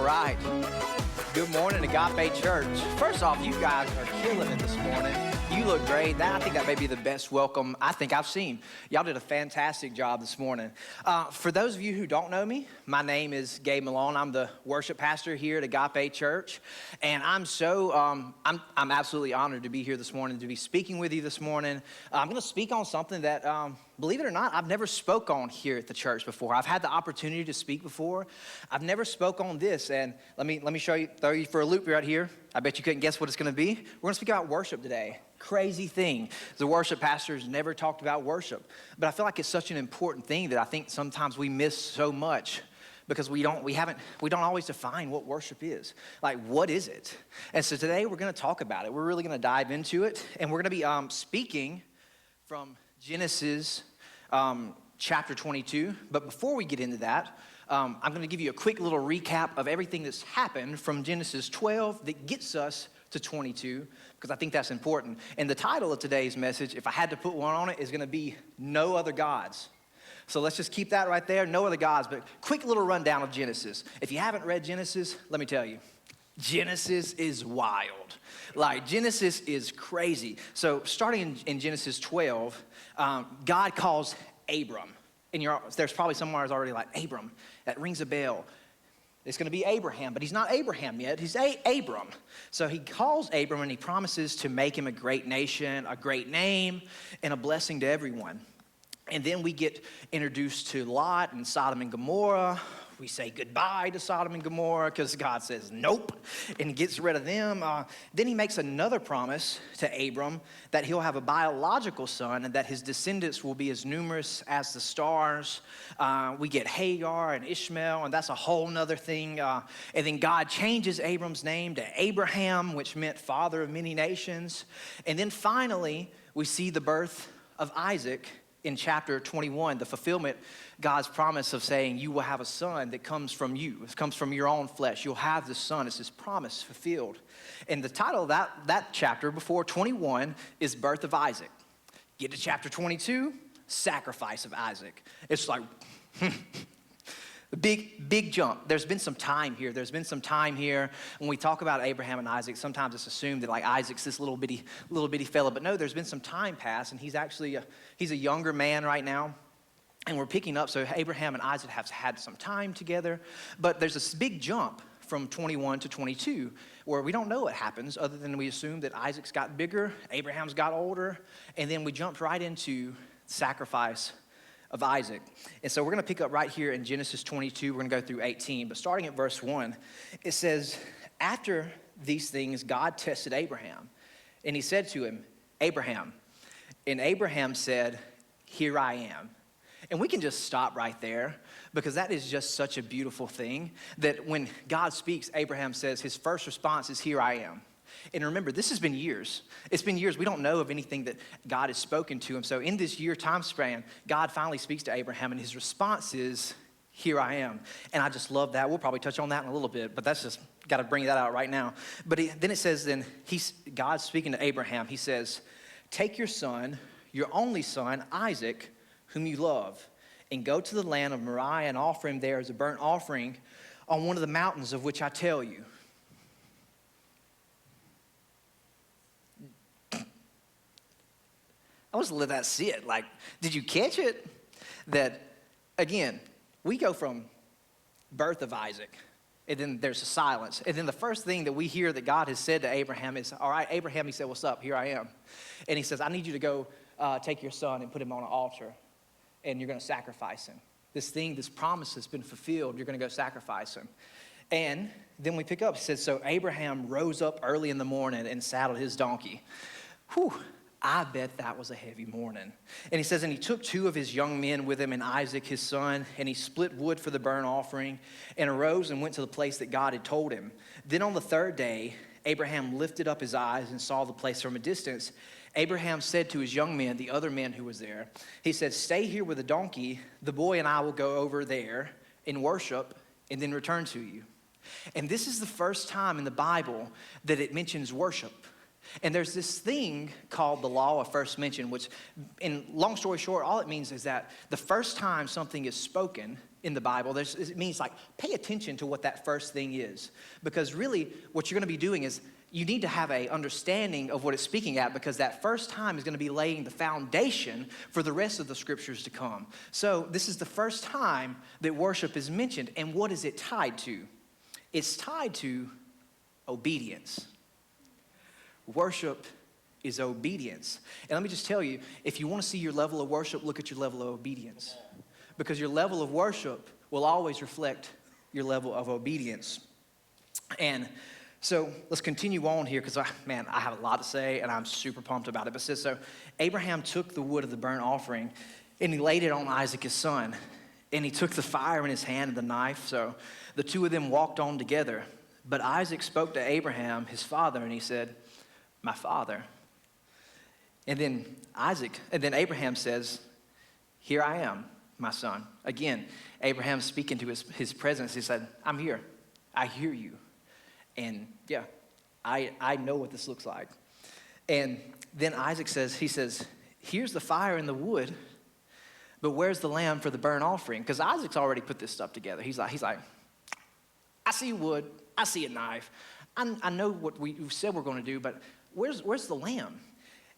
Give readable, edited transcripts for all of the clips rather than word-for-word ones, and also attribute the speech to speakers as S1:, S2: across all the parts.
S1: All right. Good morning, Agape Church. First off, you guys are killing it this morning. You look great. I think that may be the best welcome I think I've seen. Y'all did a fantastic job this morning. For those of you who don't know me, my name is Gabe Malone. I'm the worship pastor here at Agape Church, and I'm absolutely honored to be here this morning, to be speaking with you this morning. I'm going to speak on something that, believe it or not, I've never spoke on here at the church before. I've had the opportunity to speak before. I've never spoke on this, and let me throw you for a loop right here. I bet you couldn't guess what it's going to be. We're going to speak about worship today. Crazy thing. The worship pastors never talked about worship, but I feel like it's such an important thing that I think sometimes we miss so much because we don't always define what worship is. Like, what is it? And so today we're going to talk about it. We're really going to dive into it, and we're going to be speaking from Genesis chapter 22. But before we get into that, I'm going to give you a quick little recap of everything that's happened from Genesis 12 that gets us to 22, because I think that's important. And the title of today's message, if I had to put one on it, is going to be No Other Gods. So let's just keep that right there, no other gods. But quick little rundown of Genesis. If you haven't read Genesis, let me tell you, Genesis is wild. Like, Genesis is crazy. So starting in Genesis 12, God calls Abram. And there's probably someone who's already like, Abram, that rings a bell. It's going to be Abraham, but he's not Abraham yet. He's Abram. So he calls Abram and he promises to make him a great nation, a great name, and a blessing to everyone. And then we get introduced to Lot and Sodom and Gomorrah. We say goodbye to Sodom and Gomorrah because God says nope and gets rid of them. Then he makes another promise to Abram that he'll have a biological son and that his descendants will be as numerous as the stars. We get Hagar and Ishmael, and that's a whole nother thing. And then God changes Abram's name to Abraham, which meant father of many nations. And then finally, we see the birth of Isaac in chapter 21, the fulfillment, God's promise of saying, you will have a son that comes from you. It comes from your own flesh. You'll have this son. It's his promise fulfilled. And the title of that chapter before 21 is Birth of Isaac. Get to chapter 22, Sacrifice of Isaac. It's like, big jump. There's been some time here. When we talk about Abraham and Isaac, sometimes it's assumed that like Isaac's this little bitty fella, but no, there's been some time passed, and he's a younger man right now, and we're picking up. So Abraham and Isaac have had some time together, but there's this big jump from 21 to 22 where we don't know what happens other than we assume that Isaac's got bigger, Abraham's got older, and then we jumped right into sacrifice of Isaac. And so we're going to pick up right here in Genesis 22. We're going to go through 18. But starting at verse 1, it says, after these things, God tested Abraham. And he said to him, Abraham. And Abraham said, here I am. And we can just stop right there because that is just such a beautiful thing that when God speaks, Abraham says his first response is, here I am. And remember, this has been years. It's been years. We don't know of anything that God has spoken to him. So in this year time span, God finally speaks to Abraham, and his response is, here I am. And I just love that. We'll probably touch on that in a little bit, but that's just, got to bring that out right now. But then it says, God's speaking to Abraham. He says, take your son, your only son, Isaac, whom you love, and go to the land of Moriah and offer him there as a burnt offering on one of the mountains of which I tell you. I was to let that sit. Like, did you catch it? That, again, we go from birth of Isaac, and then there's a silence. And then the first thing that we hear that God has said to Abraham is, all right, Abraham, he said, what's up? Here I am. And he says, I need you to go take your son and put him on an altar, and you're going to sacrifice him. This promise has been fulfilled. You're going to go sacrifice him. And then we pick up. It says, so Abraham rose up early in the morning and saddled his donkey. Whew. I bet that was a heavy morning. And he says, and he took two of his young men with him and Isaac, his son, and he split wood for the burnt offering and arose and went to the place that God had told him. Then on the third day, Abraham lifted up his eyes and saw the place from a distance. Abraham said to his young men, the other men who was there, he said, stay here with the donkey. The boy and I will go over there and worship and then return to you. And this is the first time in the Bible that it mentions worship. And there's this thing called the law of first mention, which, in long story short, all it means is that the first time something is spoken, in the Bible, it means like pay attention to what that first thing is. Because really what you're going to be doing is you need to have an understanding of what it's speaking at, because that first time is going to be laying the foundation for the rest of the scriptures to come. So this is the first time that worship is mentioned. And what is it tied to? It's tied to obedience. Worship is obedience. And let me just tell you, if you want to see your level of worship, look at your level of obedience. Because your level of worship will always reflect your level of obedience. And so let's continue on here, because I have a lot to say and I'm super pumped about it. But it says, so Abraham took the wood of the burnt offering and he laid it on Isaac his son. And he took the fire in his hand and the knife. So the two of them walked on together. But Isaac spoke to Abraham, his father, and he said, my father. And then Abraham says, here I am, my son. Again, Abraham speaking to his presence, he said, I'm here. I hear you. And yeah, I know what this looks like. And then Isaac says, here's the fire and the wood, but where's the lamb for the burnt offering? Because Isaac's already put this stuff together. He's like, I see wood, I see a knife. I know what we said we're going to do, but where's the lamb?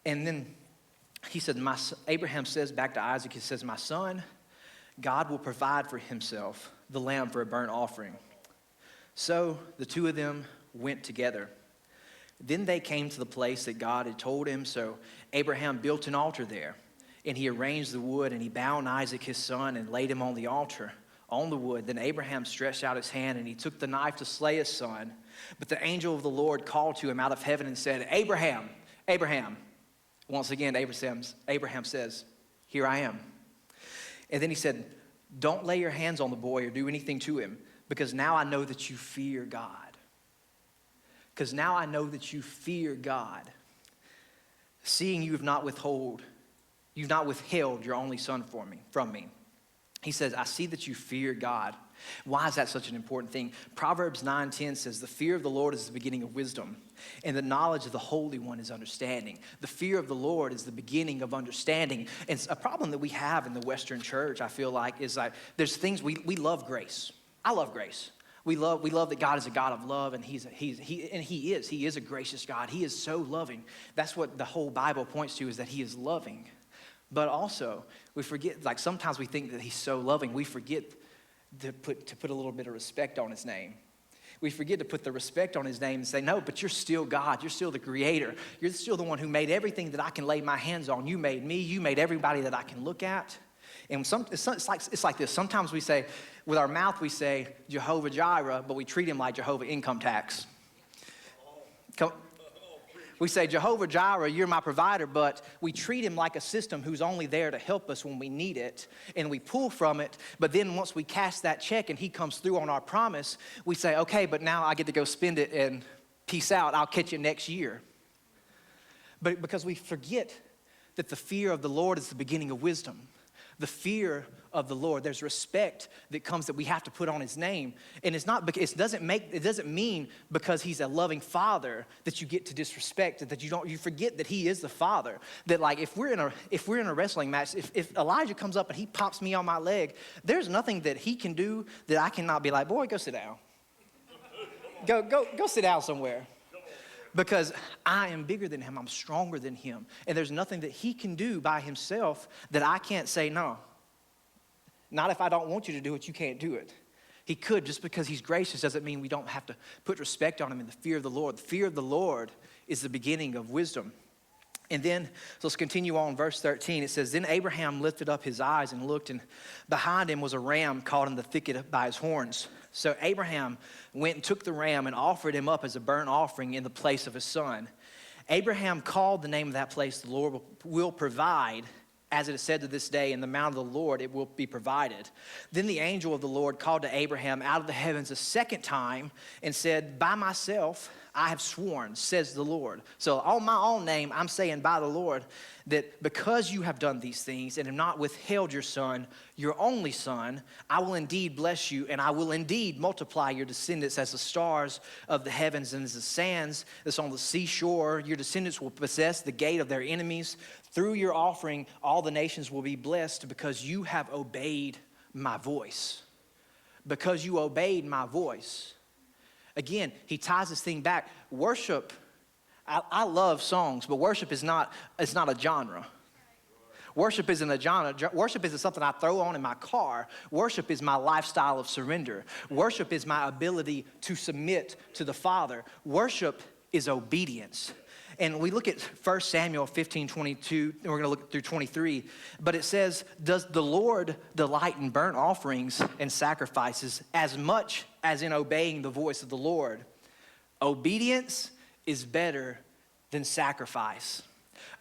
S1: And then he said, Abraham says back to Isaac, he says, my son, God will provide for himself the lamb for a burnt offering. So the two of them went together. Then they came to the place that God had told him. So Abraham built an altar there, and he arranged the wood, and he bound Isaac his son and laid him on the altar, on the wood. Then Abraham stretched out his hand, and he took the knife to slay his son. But the angel of the Lord called to him out of heaven and said, Abraham, Abraham. Once again, Abraham says, here I am. And then he said, don't lay your hands on the boy or do anything to him, because now I know that you fear God. Because now I know that you fear God, seeing you've not withheld your only son from me. He says, I see that you fear God. Why is that such an important thing? Proverbs 9:10 says, the fear of the Lord is the beginning of wisdom, and the knowledge of the Holy One is understanding. The fear of the Lord is the beginning of understanding. And a problem that we have in the Western church, I feel like, is like there's things we love grace. I love grace. We love that God is a God of love, and He is a gracious God. He is so loving. That's what the whole Bible points to, is that He is loving. But also, we forget, like sometimes we think that He's so loving, we forget to put a little bit of respect on His name. We forget to put the respect on His name and say, no, but you're still God. You're still the creator. You're still the one who made everything that I can lay my hands on. You made me. You made everybody that I can look at. And it's like this. Sometimes we say, with our mouth, we say Jehovah Jireh, but we treat Him like Jehovah income tax. We say, Jehovah Jireh, you're my provider, but we treat Him like a system who's only there to help us when we need it, and we pull from it. But then once we cash that check and He comes through on our promise, we say, okay, but now I get to go spend it, and peace out, I'll catch you next year. But because we forget that the fear of the Lord is the beginning of wisdom. The fear of the Lord, there's respect that comes that we have to put on His name. And it doesn't mean because He's a loving Father that you get to disrespect, that you forget that He is the Father. That like if we're in a wrestling match, if Elijah comes up and he pops me on my leg, there's nothing that he can do that I cannot be like, boy, go sit down. Go sit down somewhere. Because I am bigger than him, I'm stronger than him. And there's nothing that he can do by himself that I can't say no. Not if I don't want you to do it, you can't do it. He could. Just because He's gracious doesn't mean we don't have to put respect on Him in the fear of the Lord. The fear of the Lord is the beginning of wisdom. And then, so let's continue on, verse 13. It says, then Abraham lifted up his eyes and looked, and behind him was a ram caught in the thicket by his horns. So Abraham went and took the ram and offered him up as a burnt offering in the place of his son. Abraham called the name of that place, the Lord will provide, as it is said to this day, in the mount of the Lord it will be provided. Then the angel of the Lord called to Abraham out of the heavens a second time and said, by myself I have sworn, says the Lord. So on my own name, I'm saying by the Lord, that because you have done these things and have not withheld your son, your only son, I will indeed bless you, and I will indeed multiply your descendants as the stars of the heavens and as the sands that's on the seashore. Your descendants will possess the gate of their enemies. Through your offering, all the nations will be blessed because you have obeyed my voice. because you obeyed my voice. Again, he ties this thing back. Worship, I love songs, but worship is not, it's not a genre. Worship isn't a genre. Worship isn't something I throw on in my car. Worship is my lifestyle of surrender. Worship is my ability to submit to the Father. Worship is obedience. And we look at 1 Samuel 15:22, and we're going to look through 23. But it says, does the Lord delight in burnt offerings and sacrifices as much as in obeying the voice of the Lord? Obedience is better than sacrifice.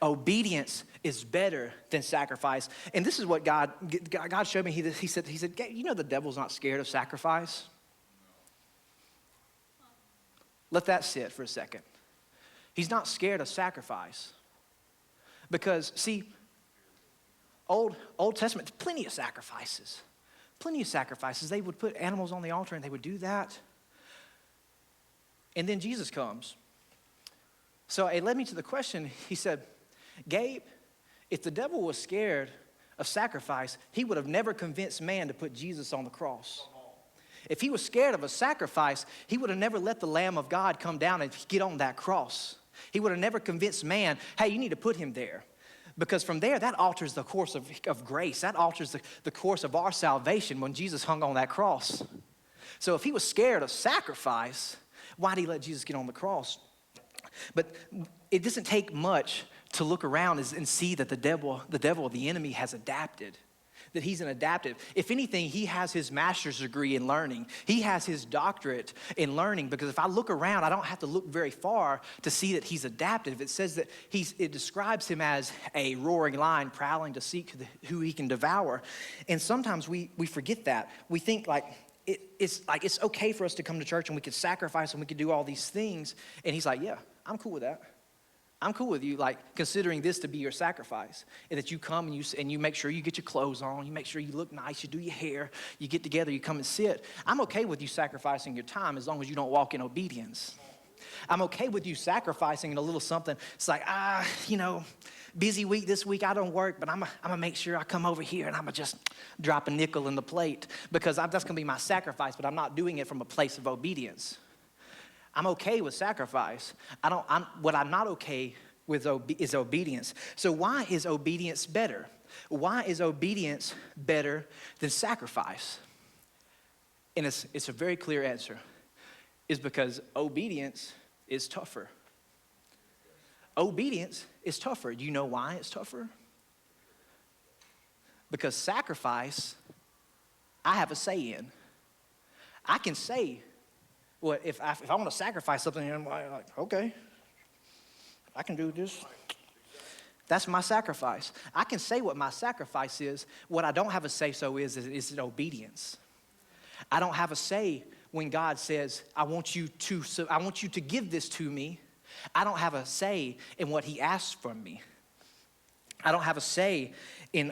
S1: Obedience is better than sacrifice. And this is what God showed me. He said, you know the devil's not scared of sacrifice? Let that sit for a second. He's not scared of sacrifice. Because, see, Old Testament, plenty of sacrifices. Plenty of sacrifices. They would put animals on the altar and they would do that. And then Jesus comes. So it led me to the question. He said, Gabe, if the devil was scared of sacrifice, he would have never convinced man to put Jesus on the cross. If he was scared of a sacrifice, he would have never let the Lamb of God come down and get on that cross. He would have never convinced man, hey, you need to put him there. Because from there, that alters the course of grace. That alters the course of our salvation when Jesus hung on that cross. So if he was scared of sacrifice, why did he let Jesus get on the cross? But it doesn't take much to look around and see that the devil, the enemy, has adapted. That he's an adaptive. If anything, he has his master's degree in learning. He has his doctorate in learning, because if I look around, I don't have to look very far to see that he's adaptive. It says that it describes him as a roaring lion prowling to seek who he can devour. And sometimes we forget that. We think it's okay for us to come to church and we could sacrifice and we could do all these things. And he's like, yeah, I'm cool with that. I'm cool with you, considering this to be your sacrifice, and that you come and you make sure you get your clothes on, you make sure you look nice, you do your hair, you get together, you come and sit. I'm okay with you sacrificing your time as long as you don't walk in obedience. I'm okay with you sacrificing a little something. It's like, busy week this week, I don't work, but I'm gonna make sure I come over here and I'm gonna just drop a nickel in the plate, because that's gonna be my sacrifice, but I'm not doing it from a place of obedience. I'm okay with sacrifice. What I'm not okay with is obedience. So why is obedience better? Why is obedience better than sacrifice? And it's a very clear answer. It's because obedience is tougher. Obedience is tougher. Do you know why it's tougher? Because sacrifice, I have a say in. I can say, well, if I want to sacrifice something, I'm like, okay, I can do this. That's my sacrifice. I can say what my sacrifice is. What I don't have a say-so is obedience. I don't have a say when God says, I want you to give this to me. I don't have a say in what he asks from me. I don't have a say in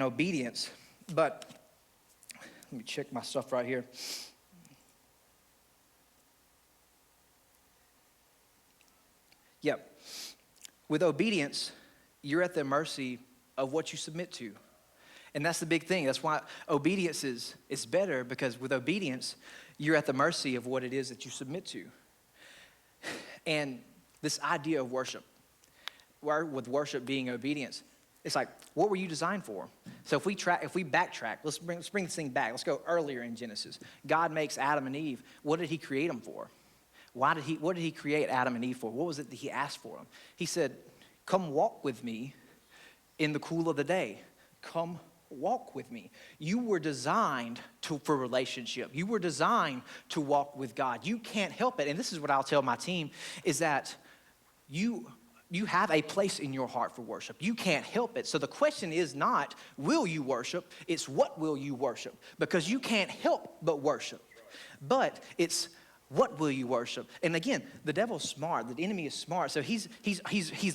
S1: obedience. But let me check my stuff right here. Yep. With obedience, you're at the mercy of what you submit to. And that's the big thing. That's why obedience is better, because with obedience, you're at the mercy of what it is that you submit to. And this idea of worship, with worship being obedience, it's like, what were you designed for? So if we backtrack, let's bring this thing back. Let's go earlier in Genesis. God makes Adam and Eve. What did he create them for? What did he create Adam and Eve for? What was it that he asked for them? He said, come walk with me in the cool of the day. Come walk with me. You were designed for relationship. You were designed to walk with God. You can't help it. And this is what I'll tell my team, is that you have a place in your heart for worship. You can't help it. So the question is not, will you worship? It's what will you worship? Because you can't help but worship. But it's, what will you worship? And again, the devil's smart. The enemy is smart. So he's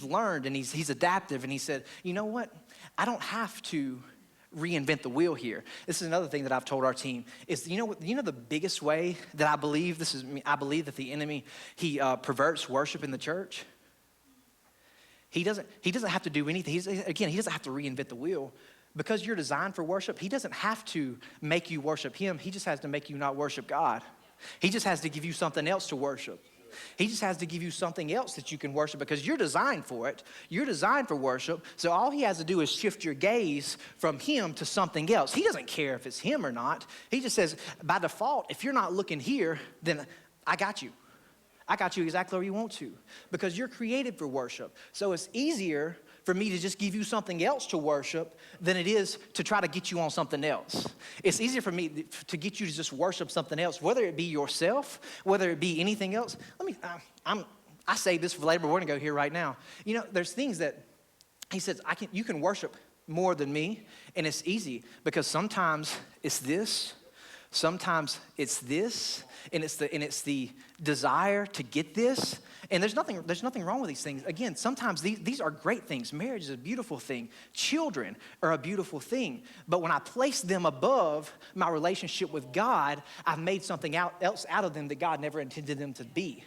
S1: learned, and he's adaptive. And he said, you know what? I don't have to reinvent the wheel here. This is another thing that I've told our team is, you know the biggest way that I believe that the enemy, he perverts worship in the church. He doesn't have to do anything. He doesn't have to reinvent the wheel, because you're designed for worship, he doesn't have to make you worship him. He just has to make you not worship God. He just has to give you something else to worship. He just has to give you something else that you can worship because you're designed for it. You're designed for worship. So all he has to do is shift your gaze from him to something else. He doesn't care if it's him or not. He just says, by default, if you're not looking here, then I got you. I got you exactly where you want to because you're created for worship. So it's easier for me to just give you something else to worship than it is to try to get you on something else. It's easier for me to get you to just worship something else, whether it be yourself, whether it be anything else. I say this for later, but we're gonna go here right now. You know, there's things that he says, you can worship more than me, and it's easy because sometimes it's this, sometimes it's this, and it's the desire to get this. And there's nothing wrong with these things. Again, sometimes these are great things. Marriage is a beautiful thing. Children are a beautiful thing. But when I place them above my relationship with God, I've made something else out of them that God never intended them to be.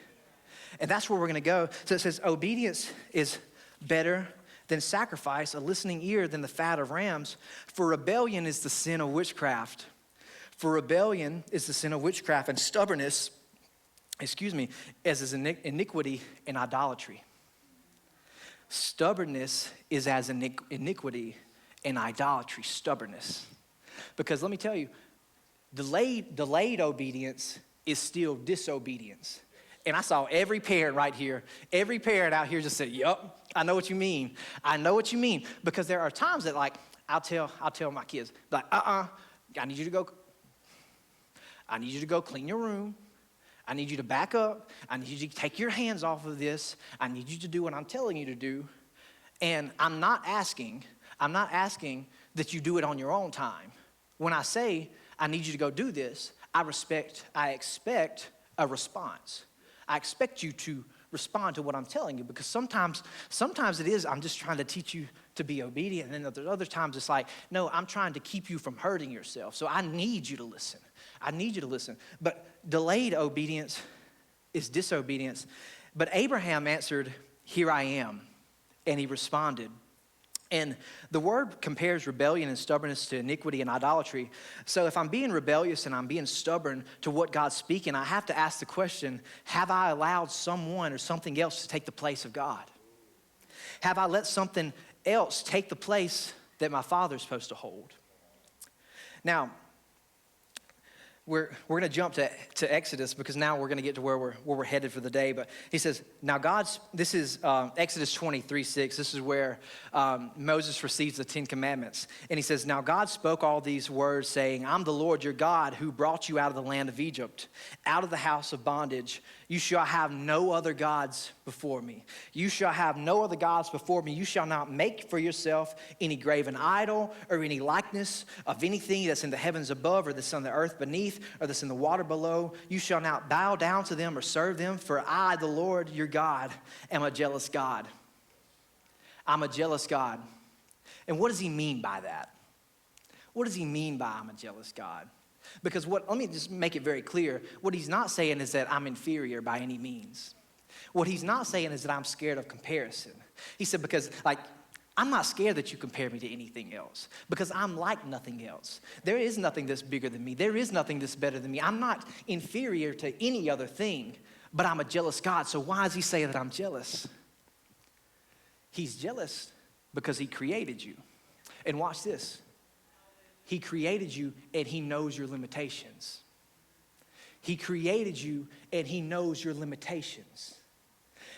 S1: And that's where we're gonna go. So it says, obedience is better than sacrifice, a listening ear than the fat of rams. For rebellion is the sin of witchcraft. For rebellion is the sin of witchcraft, and stubbornness, as is iniquity and idolatry. Stubbornness is as iniquity and idolatry, stubbornness. Because let me tell you, delayed obedience is still disobedience. And I saw every parent right here, every parent out here just said, yup, I know what you mean. I know what you mean. Because there are times that like, I'll tell my kids, like, I need you to go clean your room. I need you to back up. I need you to take your hands off of this. I need you to do what I'm telling you to do. And I'm not asking that you do it on your own time. When I say, I need you to go do this, I expect a response. I expect you to respond to what I'm telling you because sometimes it is, I'm just trying to teach you to be obedient. And then other times it's like, no, I'm trying to keep you from hurting yourself. So I need you to listen. But delayed obedience is disobedience. But Abraham answered, here I am. And he responded. And the word compares rebellion and stubbornness to iniquity and idolatry. So if I'm being rebellious and I'm being stubborn to what God's speaking, I have to ask the question, have I allowed someone or something else to take the place of God? Have I let something else take the place that my Father's supposed to hold? Now, we're going to jump to Exodus because now we're going to get to where we're headed for the day. But he says, now this is Exodus 23:6. This is where Moses receives the 10 Commandments. And he says, now God spoke all these words saying, I'm the Lord your God who brought you out of the land of Egypt, out of the house of bondage. You shall have no other gods before me. You shall have no other gods before me. You shall not make for yourself any graven idol or any likeness of anything that's in the heavens above or that's on the earth beneath or that's in the water below. You shall not bow down to them or serve them, for I, the Lord your God, am a jealous God. I'm a jealous God. And what does he mean by that? What does he mean by I'm a jealous God? Because let me just make it very clear. What he's not saying is that I'm inferior by any means. What he's not saying is that I'm scared of comparison. He said, because I'm not scared that you compare me to anything else because I'm like nothing else. There is nothing that's bigger than me. There is nothing that's better than me. I'm not inferior to any other thing, but I'm a jealous God. So why does he say that I'm jealous? He's jealous because he created you. And watch this. He created you and he knows your limitations. He created you and he knows your limitations.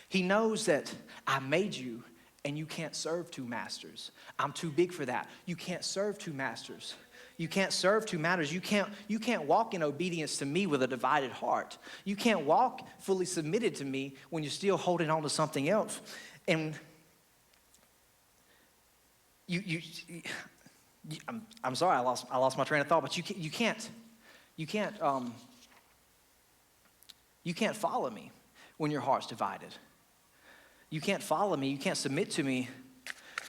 S1: He knows that I made you and you can't serve two masters. I'm too big for that. You can't serve two masters. You can't serve two masters. You can't walk in obedience to me with a divided heart. You can't walk fully submitted to me when you're still holding on to something else. And I'm sorry, I lost my train of thought, but you can't follow me when your heart's divided. You can't follow me. You can't submit to me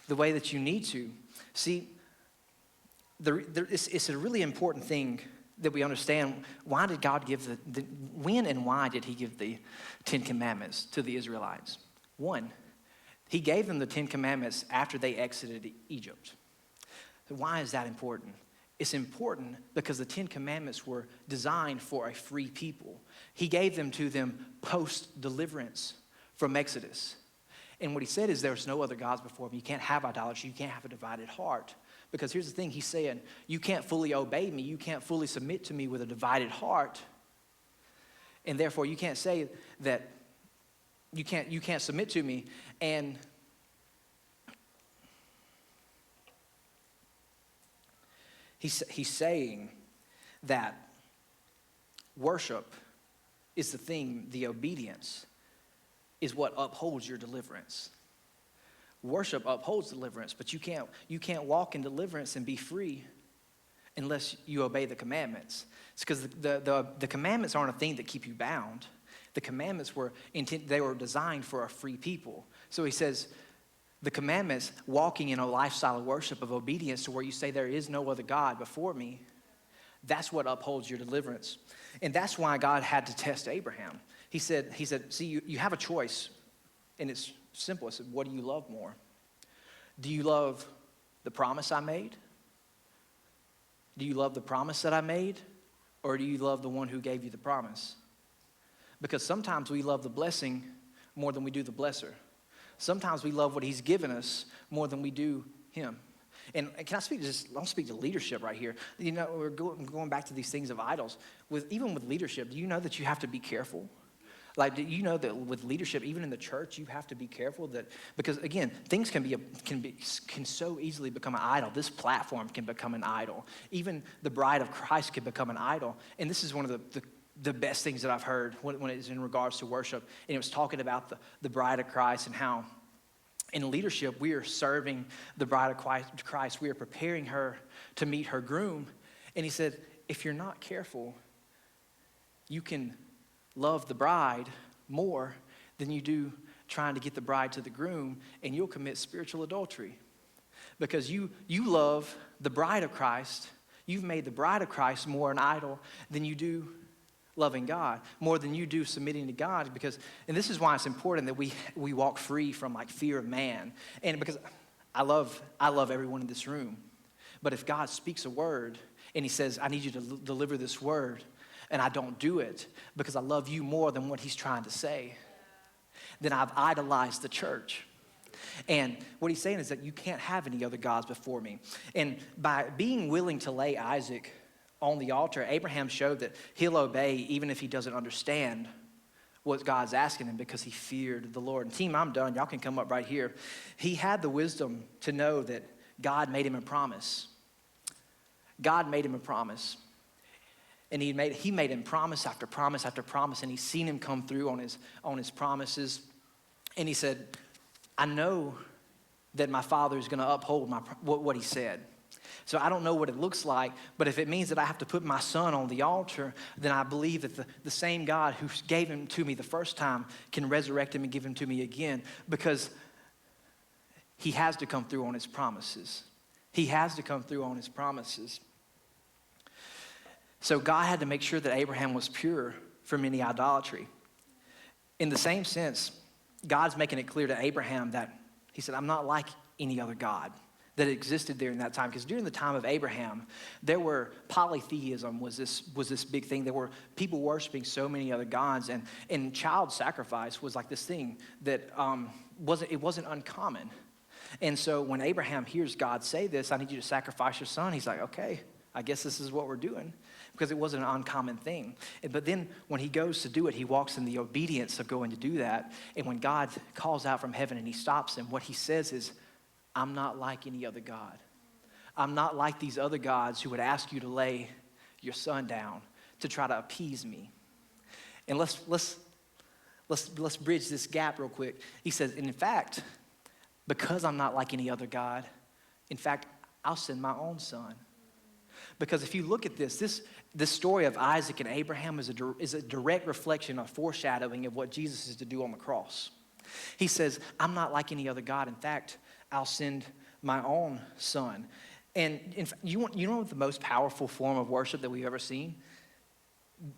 S1: the way that you need to. See, it's a really important thing that we understand. Why did God give when and why did he give the 10 Commandments to the Israelites? One, he gave them the 10 Commandments after they exited Egypt. Why is that important? It's important because the 10 Commandments were designed for a free people. He gave them to them post-deliverance from Exodus. And what he said is there's no other gods before me. You can't have idolatry. You can't have a divided heart. Because here's the thing, he's saying, you can't fully obey me. You can't fully submit to me with a divided heart. And therefore, you can't say that you can't submit to me. And he's saying that worship is the thing, the obedience is what upholds your deliverance. Worship upholds deliverance, but you can't walk in deliverance and be free unless you obey the commandments. It's because the commandments aren't a thing that keep you bound. The commandments were designed for a free people. So he says, the commandments, walking in a lifestyle of worship, of obedience to where you say there is no other God before me, that's what upholds your deliverance. And that's why God had to test Abraham. He said, see, you have a choice, and it's simple. I said, what do you love more? Do you love the promise I made? Do you love the promise that I made? Or do you love the one who gave you the promise? Because sometimes we love the blessing more than we do the blesser. Sometimes we love what he's given us more than we do him. And can I speak to this? I'll speak to leadership right here. You know, we're going back to these things of idols. Even with leadership, do you know that you have to be careful? Like, do you know that with leadership, even in the church, you have to be careful that, because again, things can so easily become an idol. This platform can become an idol. Even the bride of Christ can become an idol. And this is one of the best things that I've heard when it's in regards to worship. And it was talking about the bride of Christ and how in leadership we are serving the bride of Christ. We are preparing her to meet her groom. And he said, if you're not careful, you can love the bride more than you do trying to get the bride to the groom, and you'll commit spiritual adultery. Because you love the bride of Christ, you've made the bride of Christ more an idol than you do loving God, more than you do submitting to God. And this is why it's important that we walk free from like fear of man. And because I love everyone in this room, but if God speaks a word and he says, I need you to deliver this word, and I don't do it because I love you more than what he's trying to say, then I've idolized the church. And what he's saying is that you can't have any other gods before me. And by being willing to lay Isaac on the altar, Abraham showed that he'll obey even if he doesn't understand what God's asking him, because he feared the Lord. And team, I'm done. Y'all can come up right here. He had the wisdom to know that God made him a promise. God made him a promise. And he made him promise after promise after promise, and he's seen him come through on his promises. And he said, I know that my father is going to uphold what he said. So I don't know what it looks like, but if it means that I have to put my son on the altar, then I believe that the same God who gave him to me the first time can resurrect him and give him to me again, because he has to come through on his promises. He has to come through on his promises. So God had to make sure that Abraham was pure from any idolatry. In the same sense, God's making it clear to Abraham that he said, I'm not like any other God that existed during that time. Because during the time of Abraham, there were polytheism was this big thing. There were people worshiping so many other gods, and child sacrifice was like this thing that wasn't uncommon. And so when Abraham hears God say this, I need you to sacrifice your son, he's like, okay, I guess this is what we're doing, because it wasn't an uncommon thing. But then when he goes to do it, he walks in the obedience of going to do that. And when God calls out from heaven and he stops him, what he says is, I'm not like any other God. I'm not like these other gods who would ask you to lay your son down to try to appease me. And let's bridge this gap real quick. He says, and in fact, because I'm not like any other God, in fact, I'll send my own son. Because if you look at this story of Isaac and Abraham is a direct reflection, a foreshadowing of what Jesus is to do on the cross. He says, I'm not like any other God. In fact, I'll send my own son. And you know what the most powerful form of worship that we've ever seen?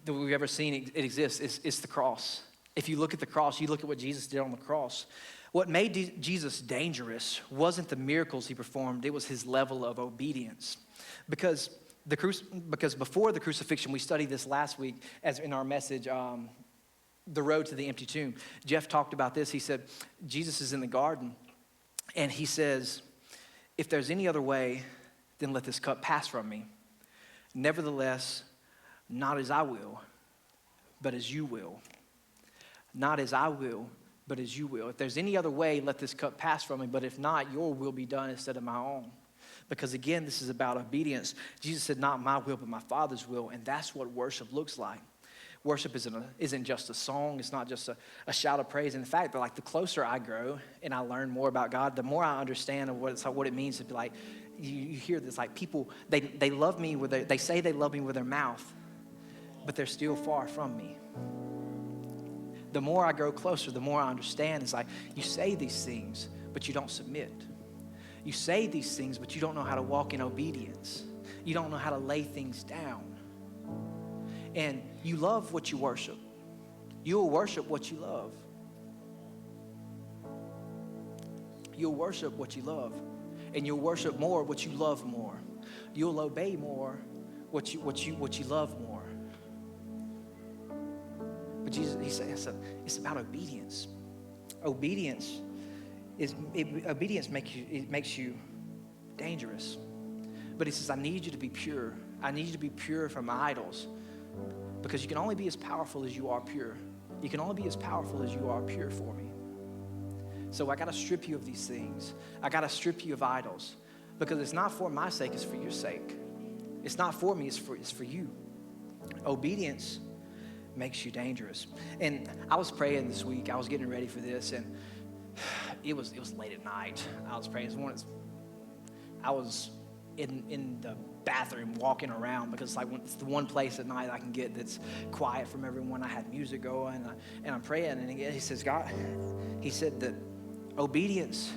S1: It exists, is the cross. If you look at the cross, you look at what Jesus did on the cross. What made Jesus dangerous wasn't the miracles he performed, it was his level of obedience. Because before the crucifixion, we studied this last week as in our message, The Road to the Empty Tomb. Jeff talked about this. He said, Jesus is in the garden, and he says, if there's any other way, then let this cup pass from me. Nevertheless, not as I will, but as you will. Not as I will, but as you will. If there's any other way, let this cup pass from me. But if not, your will be done instead of my own. Because again, this is about obedience. Jesus said, not my will, but my Father's will. And that's what worship looks like. Worship isn't just a song. It's not just a shout of praise. In fact, the closer I grow and I learn more about God, the more I understand of what it means to be like, you hear this, like people, they love me they say they love me with their mouth, but they're still far from me. The more I grow closer, the more I understand. It's like you say these things, but you don't submit. You say these things, but you don't know how to walk in obedience. You don't know how to lay things down. And you love what you worship. You'll worship what you love. You'll worship what you love. And you'll worship more what you love more. You'll obey more what you love more. But Jesus, he says it's about obedience. Obedience makes you dangerous. But he says, I need you to be pure. I need you to be pure from idols. Because you can only be as powerful as you are pure. You can only be as powerful as you are pure for me. So I got to strip you of these things. I got to strip you of idols. Because it's not for my sake, it's for your sake. It's not for me, it's for you. Obedience makes you dangerous. And I was praying this week. I was getting ready for this, and it was late at night. I was praying. I was in the bathroom walking around because it's the one place at night I can get that's quiet from everyone. I had music going, and I'm praying, and he says, God, he said that obedience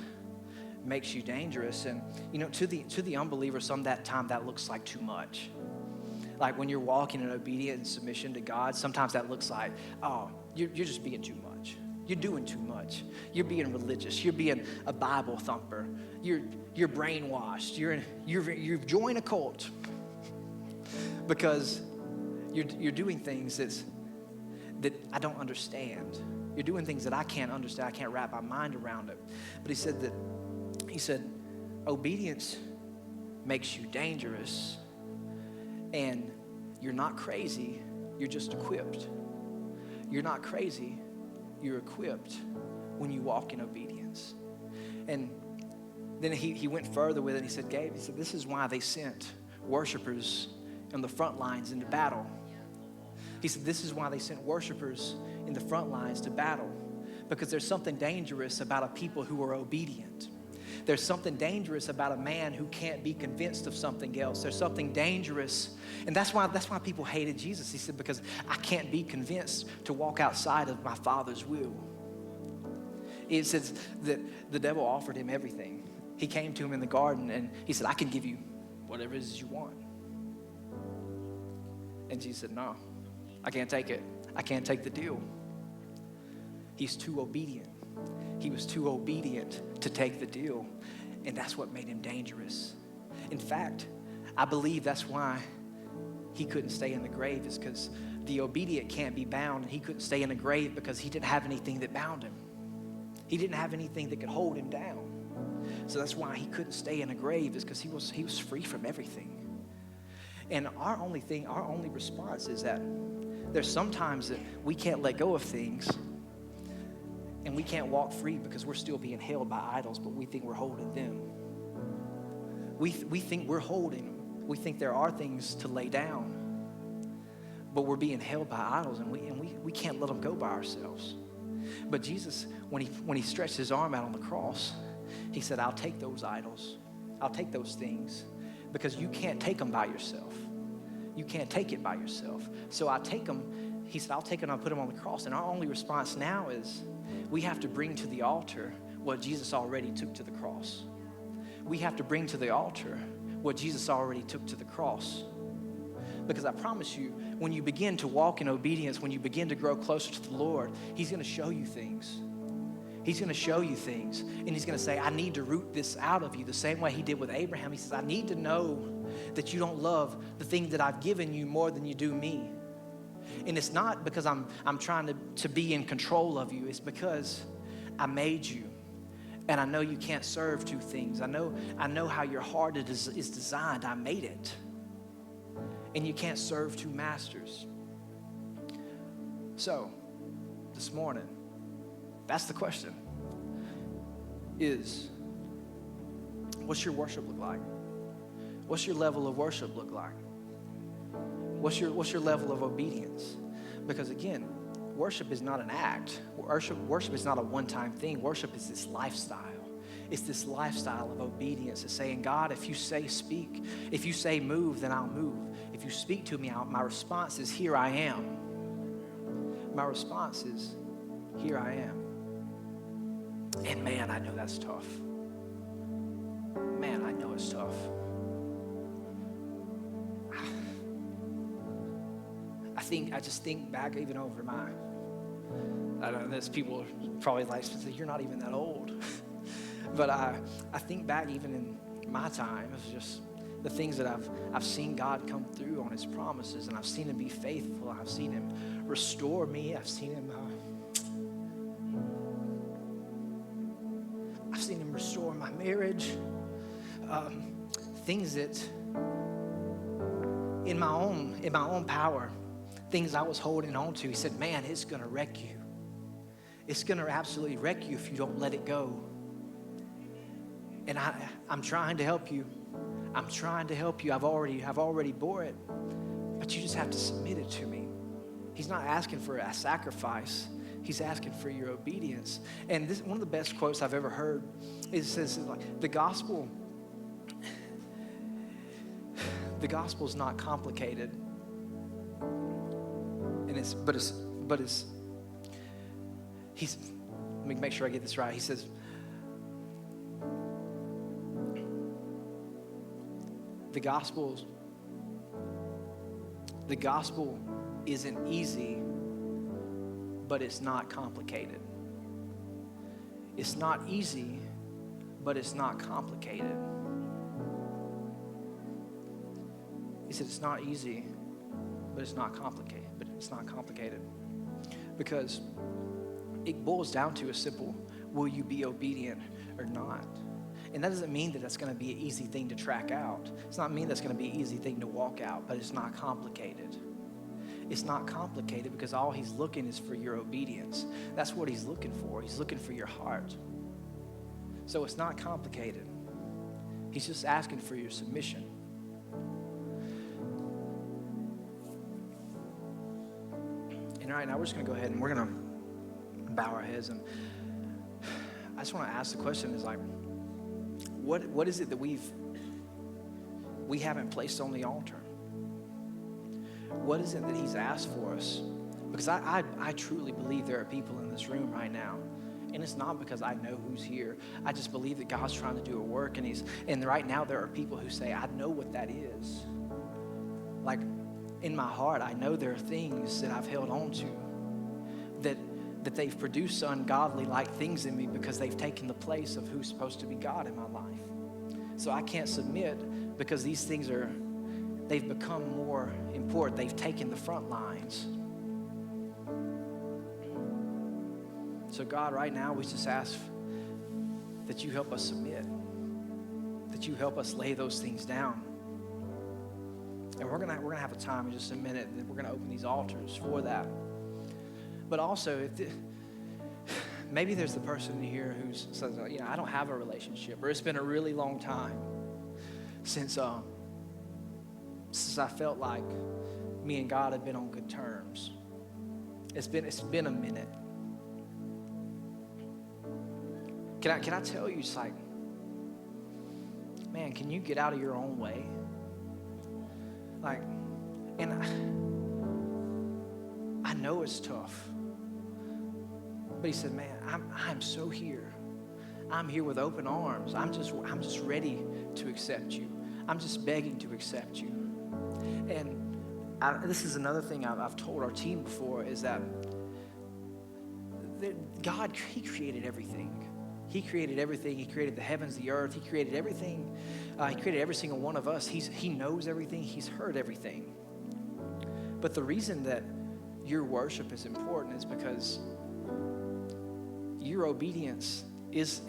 S1: makes you dangerous. And to the unbeliever, some that time that looks like too much. Like when you're walking in obedience and submission to God, sometimes that looks like, oh, you're just being too much. You're doing too much. You're being religious. You're being a Bible thumper. You're brainwashed. You've joined a cult because you're doing things that I don't understand. You're doing things that I can't understand. I can't wrap my mind around it. But he said, obedience makes you dangerous, and you're not crazy. You're just equipped. You're not crazy. You're equipped when you walk in obedience. And then he went further with it. He said, Gabe, this is why they sent worshipers on the front lines into battle. He said, this is why they sent worshipers in the front lines to battle, because there's something dangerous about a people who are obedient. There's something dangerous about a man who can't be convinced of something else. There's something dangerous. And that's why people hated Jesus. He said, because I can't be convinced to walk outside of my Father's will. It says that the devil offered him everything. He came to him in the garden and he said, I can give you whatever it is you want. And Jesus said, no, I can't take it. I can't take the deal. He's too obedient. He was too obedient to take the deal, and that's what made him dangerous. In fact, I believe that's why he couldn't stay in the grave, is because the obedient can't be bound, and he couldn't stay in the grave because he didn't have anything that bound him. He didn't have anything that could hold him down. So that's why he couldn't stay in a grave, is because he was free from everything. And our only response is that there's sometimes that we can't let go of things, and we can't walk free because we're still being held by idols, but we think we're holding them. We think we're holding. We think there are things to lay down, but we're being held by idols, and we can't let them go by ourselves. But Jesus, when he stretched his arm out on the cross, he said, I'll take those idols. I'll take those things, because you can't take them by yourself. You can't take it by yourself. So I take them. He said, I'll take them and I'll put them on the cross. And our only response now is we have to bring to the altar what Jesus already took to the cross. We have to bring to the altar what Jesus already took to the cross. Because I promise you, when you begin to walk in obedience, when you begin to grow closer to the Lord, he's going to show you things. He's going to show you things, and he's going to say, I need to root this out of you the same way he did with Abraham. He says, I need to know that you don't love the thing that I've given you more than you do me. And it's not because I'm trying to be in control of you. It's because I made you, and I know you can't serve two things. I know how your heart is designed. I made it. And you can't serve two masters. So, this morning, that's the question, is what's your worship look like? What's your level of worship look like? What's your level of obedience? Because again, worship is not an act. Worship is not a one-time thing. Worship is this lifestyle. It's this lifestyle of obedience. It's saying, God, if you say speak, if you say move, then I'll move. If you speak to me, my response is, here I am. My response is, here I am. And man, I know that's tough. Man, I know it's tough. I just think back even over I don't know, there's people probably like, you're not even that old. But I think back even in my time, it's just the things that I've seen God come through on his promises, and I've seen him be faithful. I've seen him restore me. I've seen him restore my marriage. Things that in my own power, things I was holding on to. He said, man, it's going to wreck you. It's going to absolutely wreck you if you don't let it go. And I'm trying to help you. I'm trying to help you. I've already bore it. But you just have to submit it to me. He's not asking for a sacrifice. He's asking for your obedience. And this one of the best quotes I've ever heard says like, the gospel is not complicated. And let me make sure I get this right. He says, the gospel isn't easy, but it's not complicated. It's not easy, but it's not complicated. He said it's not easy, but it's not complicated. Because it boils down to a simple, will you be obedient or not? And that doesn't mean that that's going to be an easy thing to track out. It's not mean that's going to be an easy thing to walk out, but it's not complicated. It's not complicated because all he's looking is for your obedience. That's what he's looking for. He's looking for your heart. So it's not complicated. He's just asking for your submission. And right now we're just going to go ahead and we're going to bow our heads. And I just want to ask the question is like, what is it that we haven't placed on the altar? What is it that he's asked for us? Because I truly believe there are people in this room right now, and it's not because I know who's here. I just believe that God's trying to do a work, and right now there are people who say, I know what that is. Like in my heart, I know there are things that I've held on to that they've produced ungodly-like things in me because they've taken the place of who's supposed to be God in my life. So I can't submit because these things they've become more important. They've taken the front lines. So God, right now, we just ask that you help us submit, that you help us lay those things down. And we're gonna have a time in just a minute that we're gonna open these altars for that. But also, maybe there's the person here who says, I don't have a relationship, or it's been a really long time since I felt like me and God have been on good terms. It's been a minute. Can I tell you, it's like, man, can you get out of your own way? Like, and I know it's tough. But he said, man, I'm so here. I'm here with open arms. I'm just ready to accept you. I'm just begging to accept you. And this is another thing I've told our team before is that God, he created everything. He created everything. He created the heavens, the earth. He created everything. He created every single one of us. He knows everything. He's heard everything. But the reason that your worship is important is because your obedience is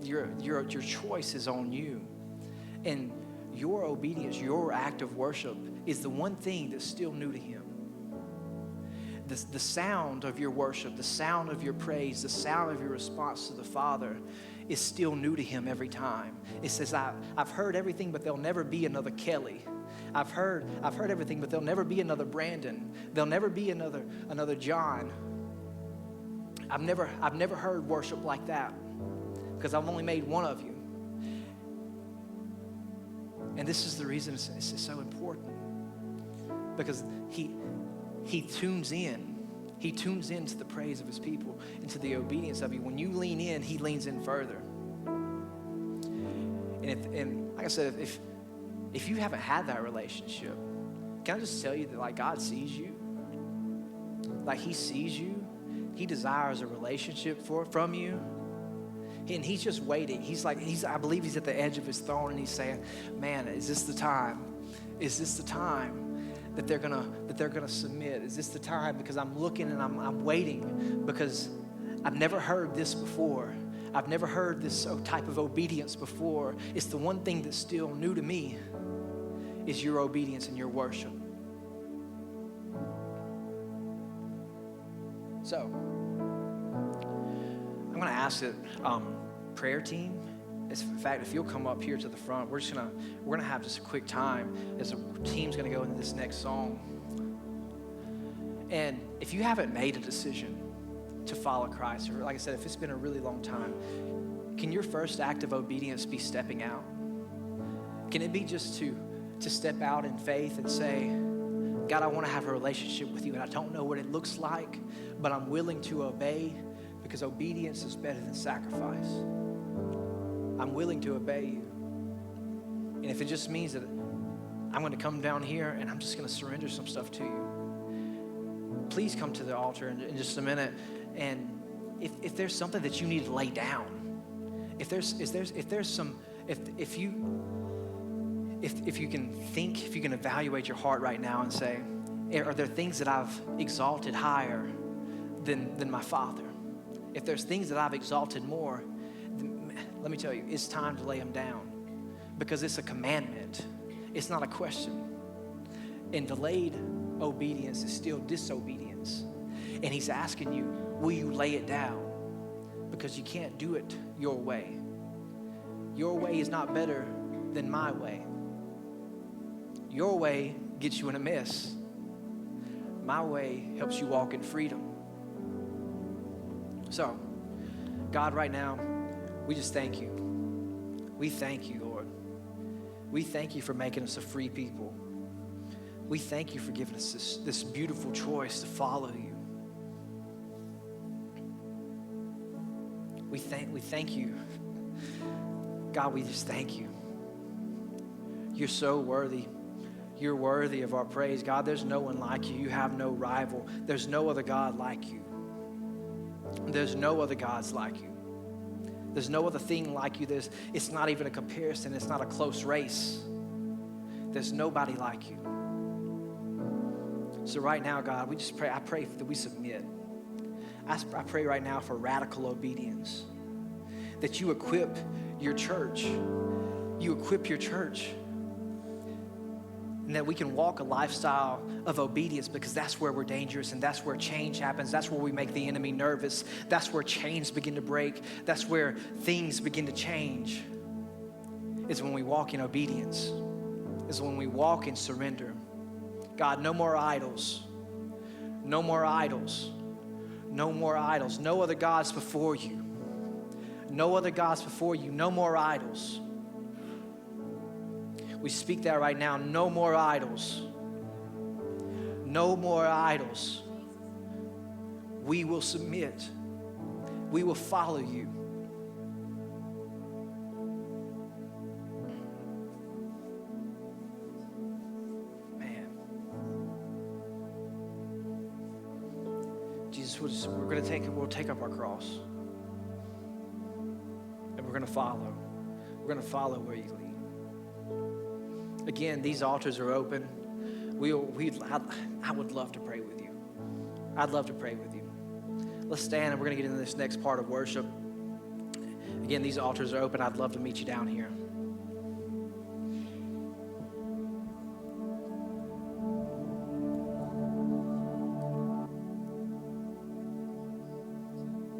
S1: your choice is on you. And your obedience, your act of worship is the one thing that's still new to him. The sound of your worship, the sound of your praise, the sound of your response to the Father is still new to him every time. It says, I've heard everything, but there'll never be another Kelly. I've heard everything, but there'll never be another Brandon. There'll never be another John. I've never heard worship like that because I've only made one of you. And this is the reason it's so important, because he tunes in. He tunes into the praise of his people, into the obedience of you. When you lean in, he leans in further. And like I said, if you haven't had that relationship, can I just tell you that like God sees you? Like he sees you. He desires a relationship from you. And he's just waiting. I believe he's at the edge of his throne and he's saying, man, is this the time? Is this the time that they're gonna submit? Is this the time? Because I'm looking and I'm waiting, because I've never heard this before. I've never heard this type of obedience before. It's the one thing that's still new to me is your obedience and your worship. So I'm gonna ask that prayer team, in fact, if you'll come up here to the front, we're gonna have just a quick time as the team's gonna go into this next song. And if you haven't made a decision to follow Christ, or like I said, if it's been a really long time, can your first act of obedience be stepping out? Can it be just to step out in faith and say, God, I want to have a relationship with you, and I don't know what it looks like, but I'm willing to obey, because obedience is better than sacrifice. I'm willing to obey you. And if it just means that I'm going to come down here and I'm just going to surrender some stuff to you, please come to the altar in just a minute. And if there's something that you need to lay down, if you can evaluate your heart right now and say, are there things that I've exalted higher than my Father? If there's things that I've exalted more, let me tell you, it's time to lay them down, because it's a commandment. It's not a question. And delayed obedience is still disobedience. And he's asking you, will you lay it down? Because you can't do it your way. Your way is not better than my way. Your way gets you in a mess. My way helps you walk in freedom. So, God, right now, we just thank you. We thank you, Lord. We thank you for making us a free people. We thank you for giving us this beautiful choice to follow you. We thank you. God, we just thank you. You're so worthy. You're worthy of our praise. God, there's no one like you. You have no rival. There's no other God like you. There's no other gods like you. There's no other thing like you. It's not even a comparison. It's not a close race. There's nobody like you. So right now, God, we just pray. I pray that we submit. I pray right now for radical obedience, that you equip your church. You equip your church, and that we can walk a lifestyle of obedience, because that's where we're dangerous, and that's where change happens. That's where we make the enemy nervous. That's where chains begin to break. That's where things begin to change. Is when we walk in obedience. Is when we walk in surrender. God, no more idols. No more idols. No more idols. No other gods before you. No other gods before you. No more idols. We speak that right now. No more idols. No more idols. We will submit. We will follow you. Jesus, we'll take up our cross. And we're going to follow. We're going to follow where you lead. Again, these altars are open. I would love to pray with you. I'd love to pray with you. Let's stand and we're going to get into this next part of worship. Again, these altars are open. I'd love to meet you down here.